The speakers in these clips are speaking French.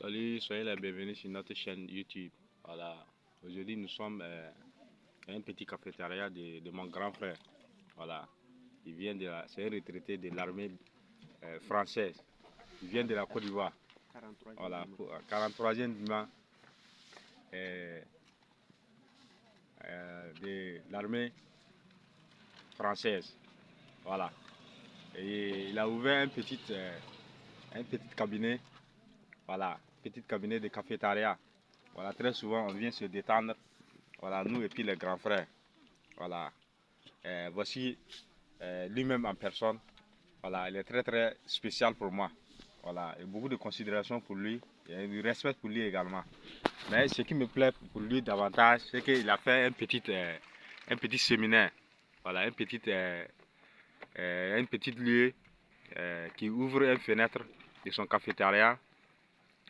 Salut, soyez la bienvenue sur notre chaîne YouTube. Voilà, aujourd'hui nous sommes à un petit cafétéria de mon grand frère. Voilà, c'est un retraité de l'armée française. Il vient de la Côte d'Ivoire. Voilà, 43e euh, de l'armée française. Voilà, et il a ouvert un petit cabinet. Voilà, petit cabinet de cafétéria. Voilà, très souvent on vient se détendre. Voilà, nous et puis les grands frères. Voilà, voici lui-même en personne. Voilà, il est très très spécial pour moi. Voilà, et beaucoup de considération pour lui et du respect pour lui également. Mais ce qui me plaît pour lui davantage, c'est qu'il a fait un petit séminaire. Voilà, un petit lieu qui ouvre une fenêtre de son cafétéria.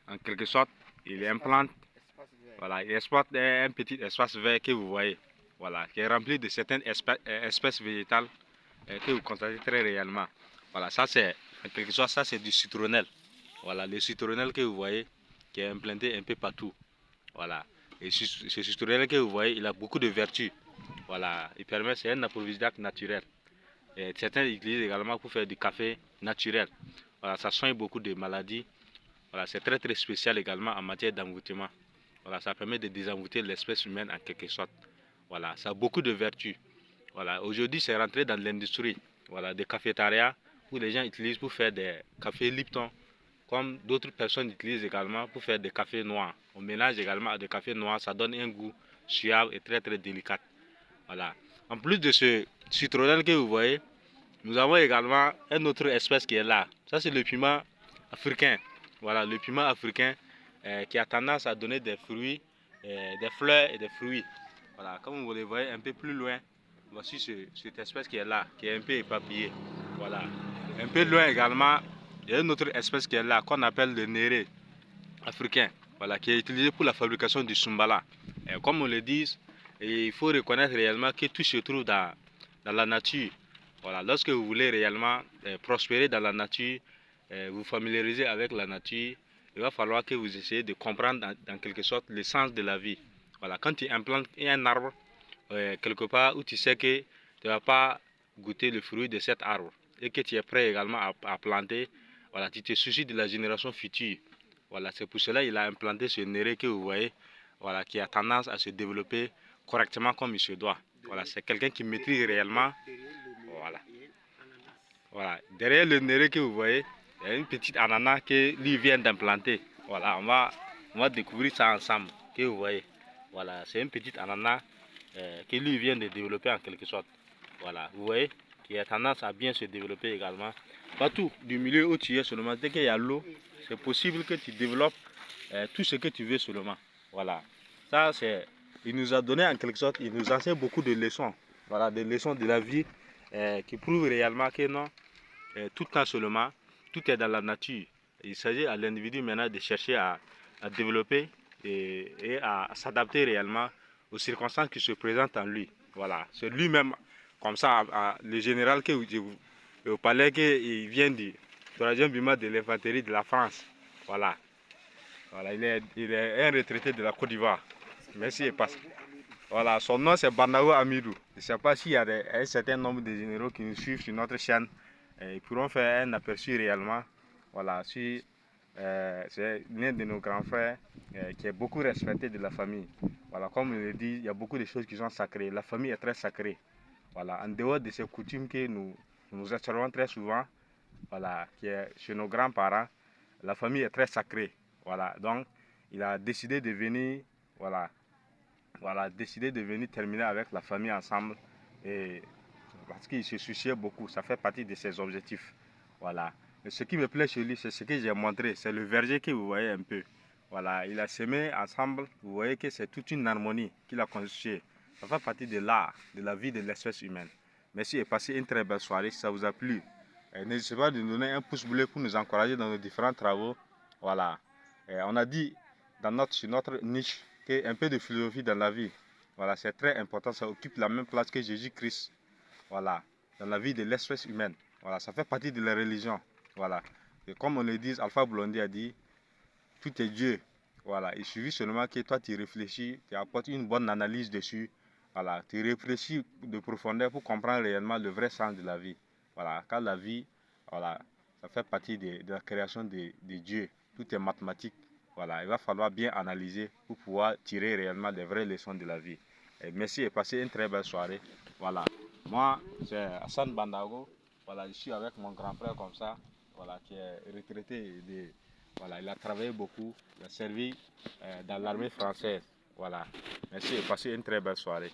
En quelque sorte, il implante, voilà, il exploite un petit espace vert que vous voyez. Voilà, qui est rempli de certaines espèces végétales que vous constatez très réellement. Voilà, ça c'est en quelque sorte ça c'est du citronnelle. Voilà, le citronnelle que vous voyez qui est implanté un peu partout. Voilà, et ce citronnelle que vous voyez, il a beaucoup de vertus. Voilà, il permet, c'est un aphrodisiaque naturel. Et certains l'utilisent également pour faire du café naturel. Voilà, ça soigne beaucoup de maladies. Voilà, c'est très très spécial également en matière d'envoûtement. Voilà, ça permet de désenvoûter l'espèce humaine en quelque sorte. Voilà, ça a beaucoup de vertus. Voilà, aujourd'hui c'est rentré dans l'industrie, voilà, des cafétérias où les gens utilisent pour faire des cafés Lipton, comme d'autres personnes utilisent également pour faire des cafés noirs. On mélange également à des cafés noirs, ça donne un goût suave et très très délicat. Voilà. En plus de ce citronnelle que vous voyez, nous avons également une autre espèce qui est là. Ça c'est le piment africain. Voilà, le piment africain qui a tendance à donner des fruits, des fleurs et des fruits. Voilà, comme vous le voyez un peu plus loin, voici cette espèce qui est là, qui est un peu éparpillée. Voilà. Un peu loin également, il y a une autre espèce qui est là, qu'on appelle le néré africain. Voilà, qui est utilisé pour la fabrication du sumbala. Et comme on le dit, il faut reconnaître réellement que tout se trouve dans la nature. Voilà, lorsque vous voulez réellement prospérer dans la nature, vous familiariser avec la nature, il va falloir que vous essayez de comprendre dans quelque sorte le sens de la vie. Voilà, quand tu implantes un arbre quelque part où tu sais que tu ne vas pas goûter le fruit de cet arbre et que tu es prêt également à planter, voilà, tu te soucies de la génération future. Voilà, c'est pour cela qu'il a implanté ce néré que vous voyez, voilà, qui a tendance à se développer correctement comme il se doit. Voilà, c'est quelqu'un qui maîtrise réellement. Voilà. Voilà. Derrière le néré que vous voyez, il y a une petite ananas que lui vient d'implanter. Voilà, on va découvrir ça ensemble, que vous voyez. Voilà, c'est une petite ananas que lui vient de développer en quelque sorte. Voilà, vous voyez, qui a tendance à bien se développer également. Partout du milieu où tu es seulement, dès qu'il y a l'eau, c'est possible que tu développes tout ce que tu veux seulement. Voilà, ça c'est, il nous a donné en quelque sorte, il nous enseigne beaucoup de leçons. Voilà, des leçons de la vie qui prouvent réellement que non, tout temps seulement, tout est dans la nature. Il s'agit à l'individu maintenant de chercher à développer et à s'adapter réellement aux circonstances qui se présentent en lui. Voilà, c'est lui-même, comme ça, le général que vous parlez, qu'il vient du 3e bâtiment de l'infanterie de la France. Voilà, voilà il est un retraité de la Côte d'Ivoire. Merci et passe. Voilà, son nom c'est Bandaou Amidou. Je ne sais pas s'il y a un certain nombre de généraux qui nous suivent sur notre chaîne. Ils pourront faire un aperçu réellement. Voilà, si c'est l'un de nos grands frères qui est beaucoup respecté de la famille. Voilà, comme on le dit, il y a beaucoup de choses qui sont sacrées. La famille est très sacrée. Voilà, en dehors de ces coutumes que nous observons très souvent, voilà, qui est chez nos grands-parents, la famille est très sacrée. Voilà, donc il a décidé de venir, voilà, décidé de venir terminer avec la famille ensemble et parce qu'il se souciait beaucoup, ça fait partie de ses objectifs. Voilà. Et ce qui me plaît chez lui, c'est ce que j'ai montré, c'est le verger que vous voyez un peu. Voilà, il a semé ensemble, vous voyez que c'est toute une harmonie qu'il a constituée. Ça fait partie de l'art, de la vie de l'espèce humaine. Merci et passez une très belle soirée si ça vous a plu. N'hésitez pas de nous donner un pouce bleu pour nous encourager dans nos différents travaux. Voilà. Et on a dit sur notre niche qu'un peu de philosophie dans la vie, voilà, c'est très important, ça occupe la même place que Jésus-Christ. Voilà, dans la vie de l'espèce humaine. Voilà, ça fait partie de la religion. Voilà. Et comme on le dit, Alpha Blondy a dit, tout est Dieu. Voilà, il suffit seulement que toi tu réfléchis, tu apportes une bonne analyse dessus. Voilà, tu réfléchis de profondeur pour comprendre réellement le vrai sens de la vie. Voilà, car la vie, voilà, ça fait partie de la création de Dieu. Tout est mathématique. Voilà, il va falloir bien analyser pour pouvoir tirer réellement les vraies leçons de la vie. Et merci et passez une très belle soirée. Voilà, moi c'est Hassan Bandago. Voilà, je suis avec mon grand frère comme ça, voilà, qui est retraité. Voilà, il a travaillé beaucoup, il a servi dans l'armée française. Voilà, merci et passez une très belle soirée.